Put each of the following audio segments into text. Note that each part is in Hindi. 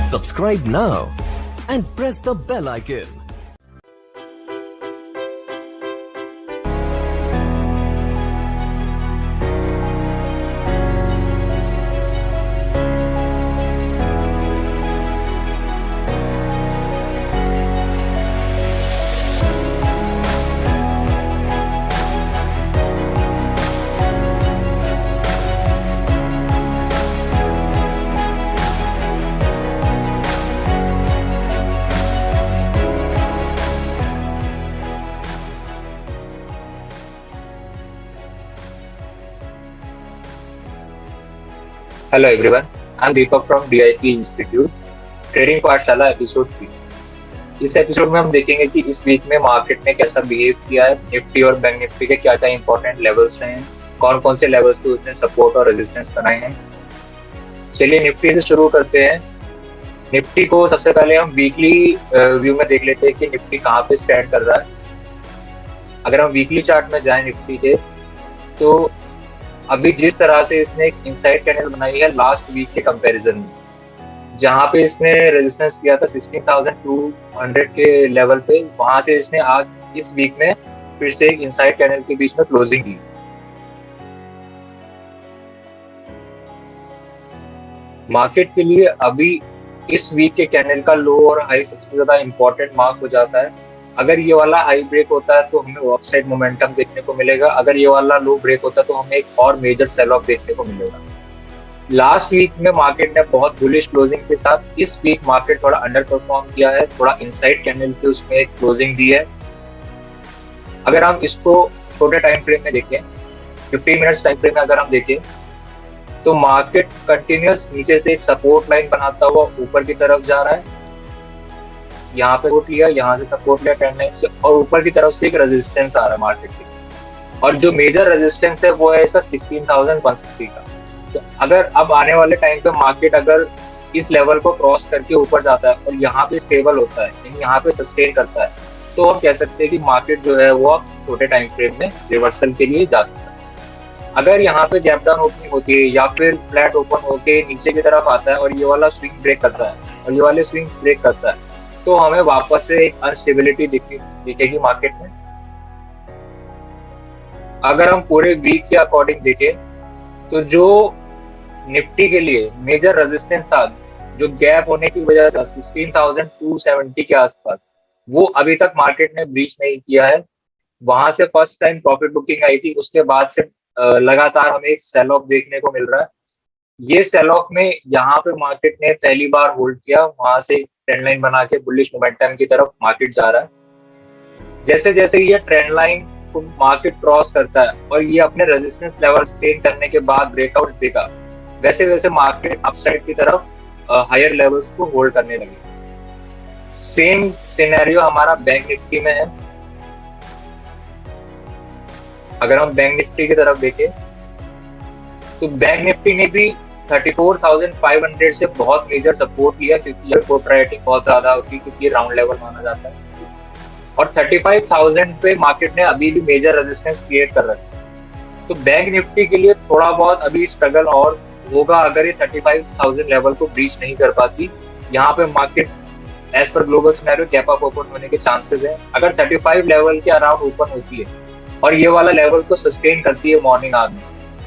Subscribe now and press the bell icon. Hello everyone, I'm Deepak from DIP Institute, trading पाठशाला एपिसोड 3। इस एपिसोड में हम देखेंगे कि इस वीक में मार्केट ने कैसा बिहेव किया है, निफ्टी और बैंक निफ्टी के क्या क्या इंपॉर्टेंट लेवल्स रहे हैं, कौन कौन से लेवल्स पे उसने सपोर्ट और रेजिस्टेंस बनाए हैं। चलिए निफ्टी से शुरू करते हैं। निफ्टी को सबसे पहले हम वीकली व्यू में देख लेते हैं कि निफ्टी कहाँ पे स्टैंड कर रहा है। अगर हम वीकली चार्ट में जाएं निफ्टी के, तो अभी जिस तरह से इसने एक इनसाइड कैंडल बनाई है लास्ट वीक के कंपैरिजन में, जहां पे इसने रेजिस्टेंस किया था 16,200 के लेवल पे, वहां से इसने आज इस वीक में फिर से एक इनसाइड कैंडल के बीच में क्लोजिंग की। मार्केट के लिए अभी इस वीक के कैंडल का लो और हाई सबसे ज्यादा इंपॉर्टेंट मार्क हो जाता है। अगर ये वाला हाई ब्रेक होता है तो हमें अपसाइड मोमेंटम देखने को मिलेगा, अगर ये वाला लो ब्रेक होता है तो हमें एक और मेजर सेल ऑफ देखने को मिलेगा। लास्ट वीक में मार्केट ने बहुत बुलिश क्लोजिंग के साथ इस वीक मार्केट थोड़ा अंडर परफॉर्म किया है, थोड़ा इनसाइड कैंडल की उसमें एक क्लोजिंग दी है। अगर हम इसको छोटे टाइम फ्रेम में देखें, 15 मिनट्स टाइम फ्रेम में अगर हम देखें, तो मार्केट कंटिन्यूअस नीचे से एक सपोर्ट लाइन बनाता हुआ ऊपर की तरफ जा रहा है। यहाँ पे सपोर्ट लिया, यहाँ से सपोर्ट लिया ट्रेंड लाइन से, और ऊपर की तरफ से एक रेजिस्टेंस आ रहा है मार्केट के, और जो मेजर रेजिस्टेंस है वो है इसका 16,160 का। तो अगर अब आने वाले टाइम पे मार्केट अगर इस लेवल को क्रॉस करके ऊपर जाता है और यहाँ पे स्टेबल होता है, यानी यहाँ पे सस्टेन करता है, तो हम कह सकते हैं कि मार्केट जो है वो अब छोटे टाइम फ्रेम में रिवर्सल के लिए जा सकता है। अगर यहाँ पे गैप डाउन ओपनिंग होती है या फिर फ्लैट ओपन होके नीचे की तरफ आता है और ये वाला स्विंग ब्रेक करता है और ये वाले स्विंग्स ब्रेक करता है, तो हमें वापस से एक अनस्टेबिलिटी दिखेगी मार्केट में। अगर हम पूरे वीक के अकॉर्डिंग देखें, तो जो निफ्टी के लिए मेजर रेजिस्टेंस था, जो गैप होने की वजह से 16,270 के आसपास, वो अभी तक मार्केट ने ब्रीच नहीं किया है। वहां से फर्स्ट टाइम प्रॉफिट बुकिंग आई थी, उसके बाद से लगातार हमें एक सेल ऑफ देखने को मिल रहा है। ये सेल ऑफ में यहाँ पे मार्केट ने पहली बार होल्ड किया, वहां से ट्रेंड लाइन बना के बुलिश मोमेंटम की तरफ मार्केट जा रहा है। जैसे जैसे ये ट्रेंड लाइन को मार्केट क्रॉस करता है और ये अपने रेजिस्टेंस लेवल स्टेन करने के बाद ब्रेकआउट देगा, वैसे वैसे मार्केट अपसाइड की तरफ हायर लेवल्स को होल्ड करने लगे। सेम सिनेरियो हमारा बैंक निफ्टी में है। अगर हम बैंक निफ्टी की तरफ देखें, तो बैंक निफ्टी ने भी 34,500 से बहुत मेजर सपोर्ट लिया, क्योंकि पोर्ट राइटिंग बहुत ज्यादा होती है, क्योंकि राउंड लेवल माना जाता है, और 35,000 पे मार्केट ने अभी भी मेजर रेजिस्टेंस क्रिएट कर रखा है। तो बैंक निफ्टी के लिए थोड़ा बहुत अभी स्ट्रगल और होगा अगर ये 35,000 लेवल को ब्रीच नहीं कर पाती। यहाँ पे market as per global scenario gap up open होने के चांसेस है। अगर 35 लेवल के अराउंड ओपन होती है और ये वाला लेवल को सस्टेन करती है मॉर्निंग आवर में,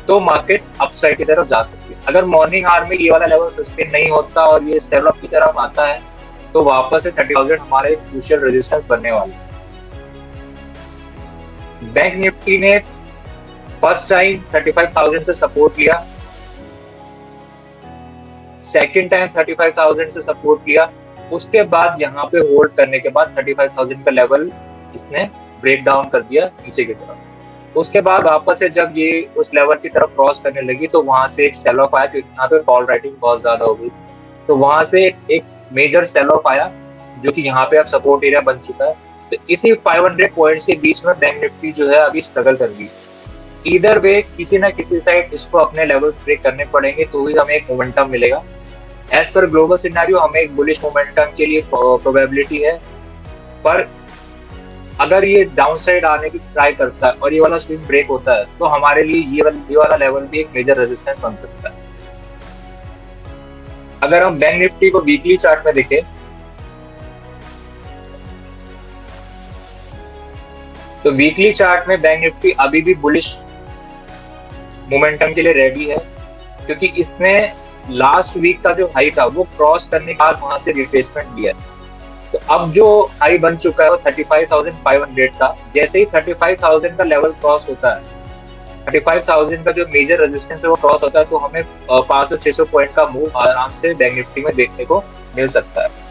तो मार्केट अपसाइड की तरफ जा सकती है। अगर मॉर्निंग आवर में ये वाला लेवल सस्टेन नहीं होता और ये सेल ऑफ की तरफ आता है, तो वापस से 30,000 हमारे एक क्रूशियल रेजिस्टेंस बनने वाला है। बैंक निफ्टी ने फर्स्ट टाइम 35,000 से सपोर्ट लिया, सेकेंड टाइम 35,000 से सपोर्ट लिया, उसके बाद यहाँ पे होल्ड करने के बाद 35,000 का लेवल इसने ब्रेक डाउन कर दिया नीचे की तरफ। उसके बाद वापस से जब ये उस लेवल की तरफ क्रॉस करने लगी, तो वहां से एक सेल ऑफ आया, क्योंकि यहाँ पे कॉल राइटिंग बहुत ज्यादा हो गई, तो वहां से एक मेजर सेल ऑफ आया, जो कि यहाँ पे अब सपोर्ट एरिया बन चुका है। तो इसी 500 पॉइंट्स के बीच में बैंक निफ्टी जो है अभी स्ट्रगल कर रही है। इधर वे किसी ना किसी साइड इसको अपने लेवल्स ब्रेक करने पड़ेंगे, तो ही हमें एक मोमेंटम मिलेगा। एज पर ग्लोबल सिनेरियो हमें एक बुलिश मोमेंटम के लिए प्रोबेबिलिटी है, पर अगर ये डाउन साइड आने की ट्राई करता है और ये वाला स्विंग ब्रेक होता है तो हमारे लिए ये वाला लेवल भी एक मेजर रेजिस्टेंस बन सकता है। अगर हम बैंक निफ्टी को वीकली चार्ट में देखें तो वीकली चार्ट में बैंक निफ्टी अभी भी बुलिश मोमेंटम के लिए रेडी है, क्योंकि इसने लास्ट वीक का जो हाई था वो क्रॉस करने के बाद वहां से रिट्रेसमेंट लिया है। तो अब जो हाई बन चुका है वो 35,500 का, जैसे ही 35,000 का लेवल क्रॉस होता है, 35,000 का जो मेजर रेजिस्टेंस है वो क्रॉस होता है, तो हमें 500-600 पॉइंट का मूव आराम से बैंक निफ्टी में देखने को मिल सकता है।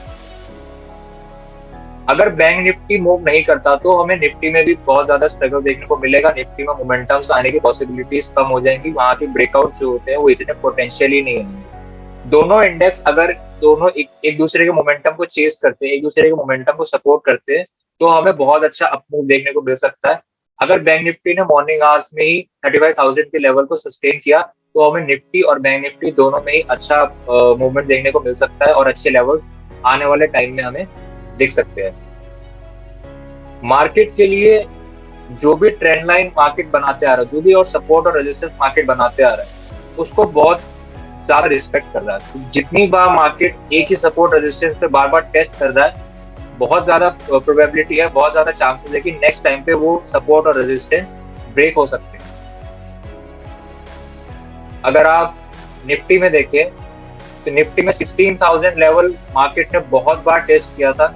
अगर बैंक निफ्टी मूव नहीं करता तो हमें निफ्टी में भी बहुत ज्यादा स्ट्रगल देखने को मिलेगा। निफ्टी में मोमेंटम्स आने की पॉसिबिलिटीज कम हो जाएंगी, वहां के ब्रेकआउट जो होते हैं वो इतने पोटेंशियल ही नहीं होंगे। दोनों इंडेक्स अगर दोनों एक दूसरे के मोमेंटम को चेस करते हैं, एक दूसरे के मोमेंटम को सपोर्ट करते हैं, तो हमें बहुत अच्छा अप मूव देखने को मिल सकता है। अगर बैंक निफ्टी ने मॉर्निंग आवर्स में ही 35,000 के लेवल को सस्टेन किया तो हमें निफ्टी और बैंक निफ्टी दोनों में ही अच्छा मूवमेंट देखने को मिल सकता है और अच्छे लेवल्स आने वाले टाइम में हमें दिख सकते हैं। मार्केट के लिए जो भी ट्रेंड लाइन मार्केट बनाते आ रहा है, जो भी और सपोर्ट और रेजिस्टेंस मार्केट बनाते आ रहा है, उसको बहुत ज्यादा रिस्पेक्ट कर रहा है। जितनी बार मार्केट एक ही सपोर्ट रेजिस्टेंस पे बार बार टेस्ट कर रहा है, बहुत ज्यादा प्रोबेबिलिटी है, बहुत ज्यादा चांसेस है कि नेक्स्ट टाइम पे वो सपोर्ट और रेजिस्टेंस ब्रेक हो सकते हैं। अगर आप निफ्टी में देखें तो निफ्टी में 16,000 लेवल मार्केट ने बहुत बार टेस्ट किया था,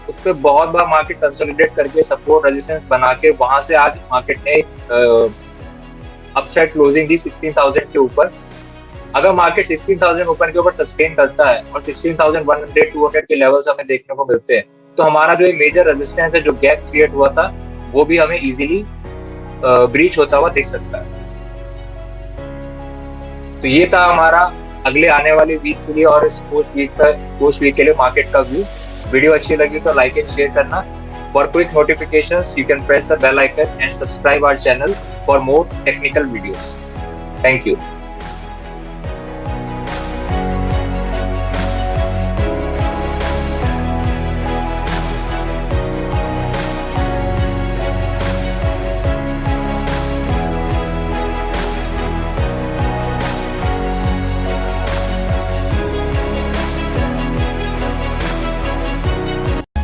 उस पर बहुत बार मार्केट कंसोलिडेट करके सपोर्ट रेजिस्टेंस बना के वहां से आज मार्केट ने अपसाइड क्लोजिंग दी 16,000 के ऊपर। अगर मार्केट 16,000 ऊपर के ऊपर सस्टेन करता है और 16,100-200 के लेवल्स हमें देखने को मिलते हैं, तो हमारा जो एक मेजर रेजिस्टेंस है, जो गैप क्रिएट हुआ था, वो भी हमें इजीली ब्रीच होता हुआ दिख सकता है। तो ये था हमारा अगले आने वाले वीक के लिए और इस पोस्ट वीक के लिए मार्केट का व्यू। वीडियो अच्छी लगी तो लाइक एंड शेयर करना। For quick notifications you can press the bell icon and subscribe our channel for more technical videos. Thank you.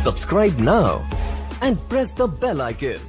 Subscribe now and press the bell icon.